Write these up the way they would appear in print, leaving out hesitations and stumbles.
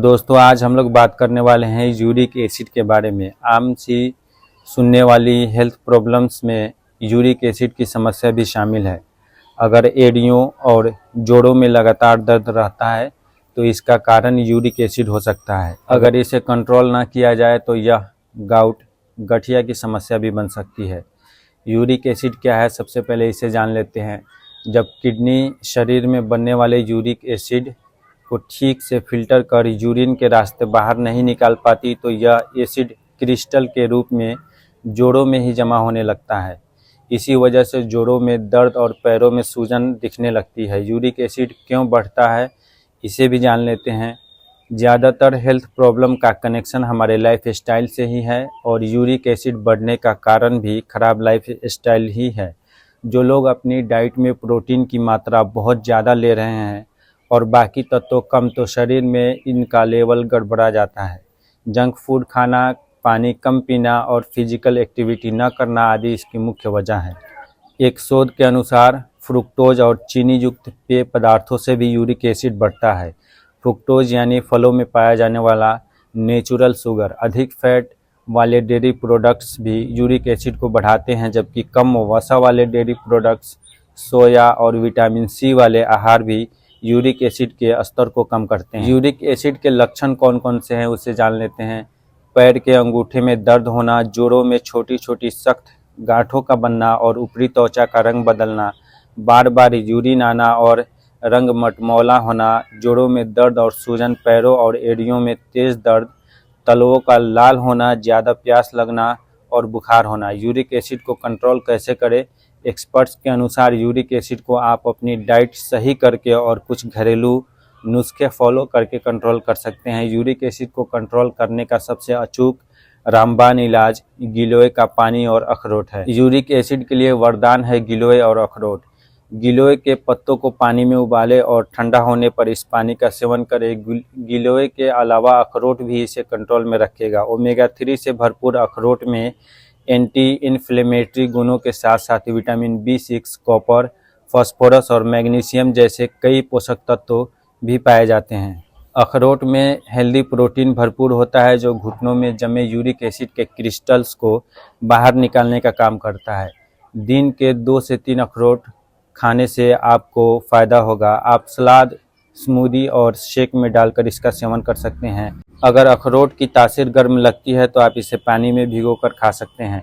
दोस्तों आज हम लोग बात करने वाले हैं यूरिक एसिड के बारे में। आम सी सुनने वाली हेल्थ प्रॉब्लम्स में यूरिक एसिड की समस्या भी शामिल है। अगर एड़ियों और जोड़ों में लगातार दर्द रहता है तो इसका कारण यूरिक एसिड हो सकता है। अगर इसे कंट्रोल ना किया जाए तो यह गाउट गठिया की समस्या भी बन सकती है। यूरिक एसिड क्या है, सबसे पहले इसे जान लेते हैं। जब किडनी शरीर में बनने वाले यूरिक एसिड को ठीक से फिल्टर कर यूरिन के रास्ते बाहर नहीं निकाल पाती तो यह एसिड क्रिस्टल के रूप में जोड़ों में ही जमा होने लगता है। इसी वजह से जोड़ों में दर्द और पैरों में सूजन दिखने लगती है। यूरिक एसिड क्यों बढ़ता है इसे भी जान लेते हैं। ज़्यादातर हेल्थ प्रॉब्लम का कनेक्शन हमारे लाइफ स्टाइल से ही है और यूरिक एसिड बढ़ने का कारण भी खराब लाइफ स्टाइल ही है। जो लोग अपनी डाइट में प्रोटीन की मात्रा बहुत ज़्यादा ले रहे हैं और बाकी तत्व कम तो शरीर में इनका लेवल गड़बड़ा जाता है। जंक फूड खाना, पानी कम पीना और फिजिकल एक्टिविटी न करना आदि इसकी मुख्य वजह है। एक शोध के अनुसार फ्रुक्टोज और चीनी युक्त पेय पदार्थों से भी यूरिक एसिड बढ़ता है। फ्रुक्टोज यानी फलों में पाया जाने वाला नेचुरल शुगर। अधिक फैट वाले डेयरी प्रोडक्ट्स भी यूरिक एसिड को बढ़ाते हैं, जबकि कम वसा वाले डेयरी प्रोडक्ट्स, सोया और विटामिन सी वाले आहार भी यूरिक एसिड के स्तर को कम करते हैं। यूरिक एसिड के लक्षण कौन कौन से हैं उसे जान लेते हैं। पैर के अंगूठे में दर्द होना, जोड़ों में छोटी छोटी सख्त गांठों का बनना और ऊपरी त्वचा का रंग बदलना, बार बार यूरिन आना और रंग मटमौला होना, जोड़ों में दर्द और सूजन, पैरों और एड़ियों में तेज दर्द, तलवों का लाल होना, ज़्यादा प्यास लगना और बुखार होना। यूरिक एसिड को कंट्रोल कैसे करें? एक्सपर्ट्स के अनुसार यूरिक एसिड को आप अपनी डाइट सही करके और कुछ घरेलू नुस्खे फॉलो करके कंट्रोल कर सकते हैं। यूरिक एसिड को कंट्रोल करने का सबसे अचूक रामबाण इलाज गिलोय का पानी और अखरोट है। यूरिक एसिड के लिए वरदान है गिलोय और अखरोट। गिलोय के पत्तों को पानी में उबालें और ठंडा होने पर इस पानी का सेवन करें। गिलोय के अलावा अखरोट भी इसे कंट्रोल में रखेगा। ओमेगा 3 से भरपूर अखरोट में एंटी इन्फ्लेमेटरी गुणों के साथ साथ विटामिन B6, कॉपर, फास्फोरस और मैग्नीशियम जैसे कई पोषक तत्व भी पाए जाते हैं। अखरोट में हेल्दी प्रोटीन भरपूर होता है जो घुटनों में जमे यूरिक एसिड के क्रिस्टल्स को बाहर निकालने का काम करता है। दिन के 2 से 3 अखरोट खाने से आपको फ़ायदा होगा। आप सलाद, स्मूदी और शेक में डालकर इसका सेवन कर सकते हैं। अगर अखरोट की तासीर गर्म लगती है तो आप इसे पानी में भिगोकर खा सकते हैं।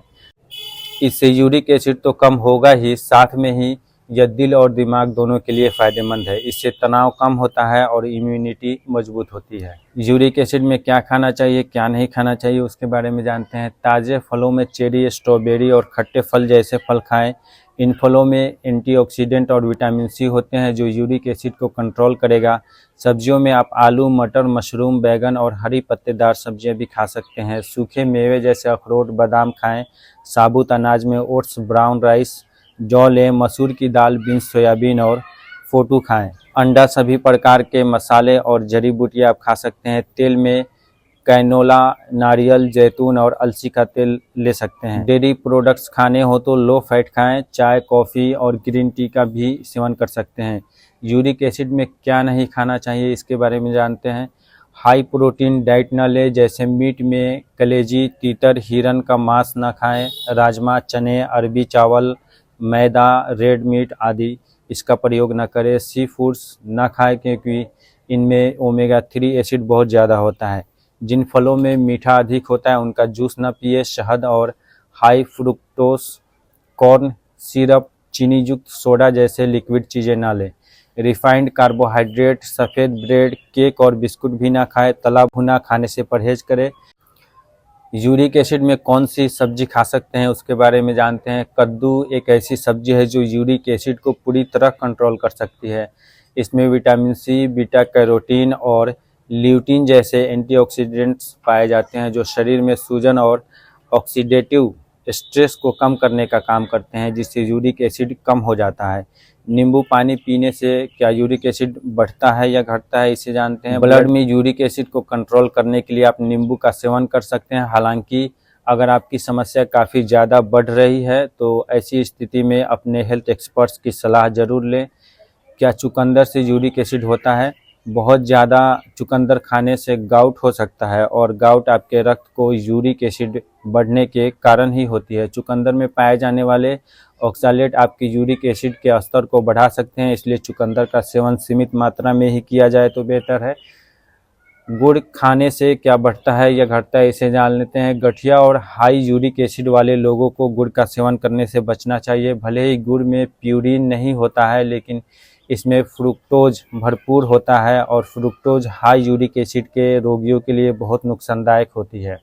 इससे यूरिक एसिड तो कम होगा ही, साथ में ही यह दिल और दिमाग दोनों के लिए फ़ायदेमंद है। इससे तनाव कम होता है और इम्यूनिटी मजबूत होती है। यूरिक एसिड में क्या खाना चाहिए, क्या नहीं खाना चाहिए उसके बारे में जानते हैं। ताज़े फलों में चेरी, स्ट्रॉबेरी और खट्टे फल जैसे फल खाएं। इन फलों में एंटीऑक्सीडेंट और विटामिन सी होते हैं जो यूरिक एसिड को कंट्रोल करेगा। सब्जियों में आप आलू, मटर, मशरूम, बैगन और हरी पत्तेदार सब्जियां भी खा सकते हैं। सूखे मेवे जैसे अखरोट, बादाम खाएं। साबुत अनाज में ओट्स, ब्राउन राइस, जौ लें। मसूर की दाल, बीन्स, सोयाबीन और फोटू खाएं। अंडा, सभी प्रकार के मसाले और जड़ी बूटियाँ आप खा सकते हैं। तेल में कैनोला, नारियल, जैतून और अलसी का तेल ले सकते हैं। डेयरी प्रोडक्ट्स खाने हो तो लो फैट खाएं। चाय, कॉफ़ी और ग्रीन टी का भी सेवन कर सकते हैं। यूरिक एसिड में क्या नहीं खाना चाहिए इसके बारे में जानते हैं। हाई प्रोटीन डाइट न लें, जैसे मीट में कलेजी, तीतर, हिरन का मांस न खाएं। राजमा, चने, अरबी चावल, मैदा, रेड मीट आदि इसका प्रयोग न करें। सी फूड्स न खाएं क्योंकि इनमें ओमेगा 3 एसिड बहुत ज़्यादा होता है। जिन फलों में मीठा अधिक होता है उनका जूस न पिए। शहद और हाई फ्रुक्टोस कॉर्न सिरप, चीनी युक्त सोडा जैसे लिक्विड चीज़ें ना लें। रिफाइंड कार्बोहाइड्रेट, सफ़ेद ब्रेड, केक और बिस्कुट भी ना खाएं। तला भुना खाने से परहेज करें। यूरिक एसिड में कौन सी सब्जी खा सकते हैं उसके बारे में जानते हैं। कद्दू एक ऐसी सब्जी है जो यूरिक एसिड को पूरी तरह कंट्रोल कर सकती है। इसमें विटामिन सी, बीटा कैरोटीन और ल्यूटीन जैसे एंटीऑक्सीडेंट्स पाए जाते हैं जो शरीर में सूजन और ऑक्सीडेटिव स्ट्रेस को कम करने का काम करते हैं, जिससे यूरिक एसिड कम हो जाता है। नींबू पानी पीने से क्या यूरिक एसिड बढ़ता है या घटता है इसे जानते हैं। ब्लड में यूरिक एसिड को कंट्रोल करने के लिए आप नींबू का सेवन कर सकते हैं। हालांकि अगर आपकी समस्या काफ़ी ज़्यादा बढ़ रही है तो ऐसी स्थिति में अपने हेल्थ एक्सपर्ट्स की सलाह ज़रूर लें। क्या चुकंदर से यूरिक एसिड होता है? बहुत ज़्यादा चुकंदर खाने से गाउट हो सकता है और गाउट आपके रक्त को यूरिक एसिड बढ़ने के कारण ही होती है। चुकंदर में पाए जाने वाले ऑक्सैलेट आपके यूरिक एसिड के स्तर को बढ़ा सकते हैं, इसलिए चुकंदर का सेवन सीमित मात्रा में ही किया जाए तो बेहतर है। गुड़ खाने से क्या बढ़ता है या घटता है, इसे जान लेते हैं। गठिया और हाई यूरिक एसिड वाले लोगों को गुड़ का सेवन करने से बचना चाहिए। भले ही गुड़ में प्यूरिन नहीं होता है, लेकिन इसमें फ्रुक्टोज भरपूर होता है और फ्रुक्टोज हाई यूरिक एसिड के रोगियों के लिए बहुत नुकसानदायक होती है।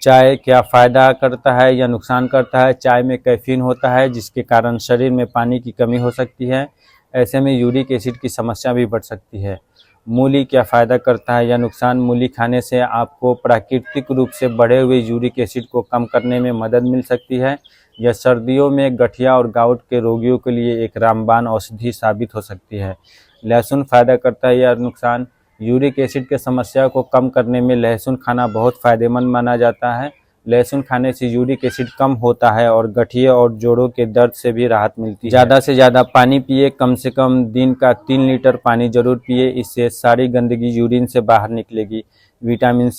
चाय क्या फ़ायदा करता है या नुकसान करता है? चाय में कैफीन होता है, जिसके कारण शरीर में पानी की कमी हो सकती है। ऐसे में यूरिक एसिड की समस्या भी बढ़ सकती है। मूली क्या फ़ायदा करता है या नुकसान? मूली खाने से आपको प्राकृतिक रूप से बढ़े हुए यूरिक एसिड को कम करने में मदद मिल सकती है। यह सर्दियों में गठिया और गाउट के रोगियों के लिए एक रामबाण औषधि साबित हो सकती है। लहसुन फ़ायदा करता है या नुकसान? यूरिक एसिड के समस्या को कम करने में लहसुन खाना बहुत फ़ायदेमंद माना जाता है। लहसुन खाने से यूरिक एसिड कम होता है और गठिया और जोड़ों के दर्द से भी राहत मिलती है। ज़्यादा से ज़्यादा पानी पिए, कम से कम दिन का 3 लीटर पानी जरूर पिए, इससे सारी गंदगी यूरिन से बाहर निकलेगी। विटामिन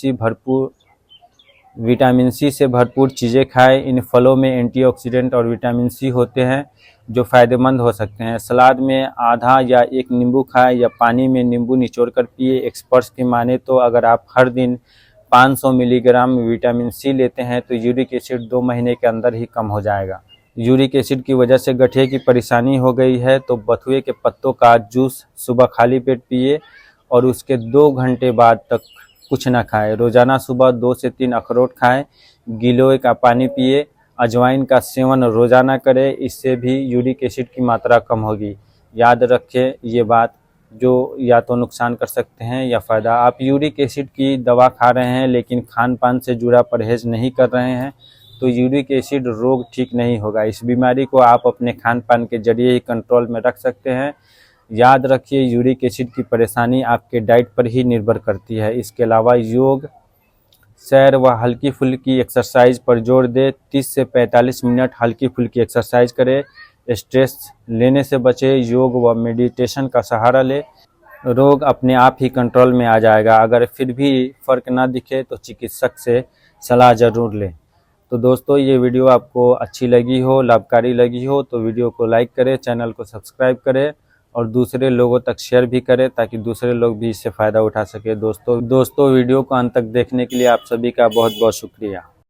सी से भरपूर चीज़ें खाएं। इन फलों में एंटीऑक्सीडेंट और विटामिन सी होते हैं जो फ़ायदेमंद हो सकते हैं। सलाद में आधा या एक नींबू खाएं या पानी में नींबू निचोड़ कर पिए। एक्सपर्ट्स की माने तो अगर आप हर दिन 500 मिलीग्राम विटामिन सी लेते हैं तो यूरिक एसिड 2 महीने के अंदर ही कम हो जाएगा। यूरिक एसिड की वजह से गठिया की परेशानी हो गई है तो बथुए के पत्तों का जूस सुबह खाली पेट पिए और उसके 2 घंटे बाद तक कुछ ना खाएं। रोज़ाना सुबह 2 से 3 अखरोट खाएं। गिलोय का पानी पिए। अजवाइन का सेवन रोज़ाना करें, इससे भी यूरिक एसिड की मात्रा कम होगी। याद रखें ये बात, जो या तो नुकसान कर सकते हैं या फ़ायदा। आप यूरिक एसिड की दवा खा रहे हैं लेकिन खान पान से जुड़ा परहेज नहीं कर रहे हैं तो यूरिक एसिड रोग ठीक नहीं होगा। इस बीमारी को आप अपने खान पान के जरिए ही कंट्रोल में रख सकते हैं। याद रखिए, यूरिक एसिड की परेशानी आपके डाइट पर ही निर्भर करती है। इसके अलावा योग, सैर व हल्की फुल्की एक्सरसाइज पर जोर दें। 30 से 45 मिनट हल्की फुल्की एक्सरसाइज करें। स्ट्रेस लेने से बचे। योग व मेडिटेशन का सहारा ले। रोग अपने आप ही कंट्रोल में आ जाएगा। अगर फिर भी फ़र्क ना दिखे तो चिकित्सक से सलाह ज़रूर लें। तो दोस्तों, ये वीडियो आपको अच्छी लगी हो, लाभकारी लगी हो तो वीडियो को लाइक करें, चैनल को सब्सक्राइब करें और दूसरे लोगों तक शेयर भी करें ताकि दूसरे लोग भी इससे फ़ायदा उठा सके। दोस्तों वीडियो को अंत तक देखने के लिए आप सभी का बहुत बहुत शुक्रिया।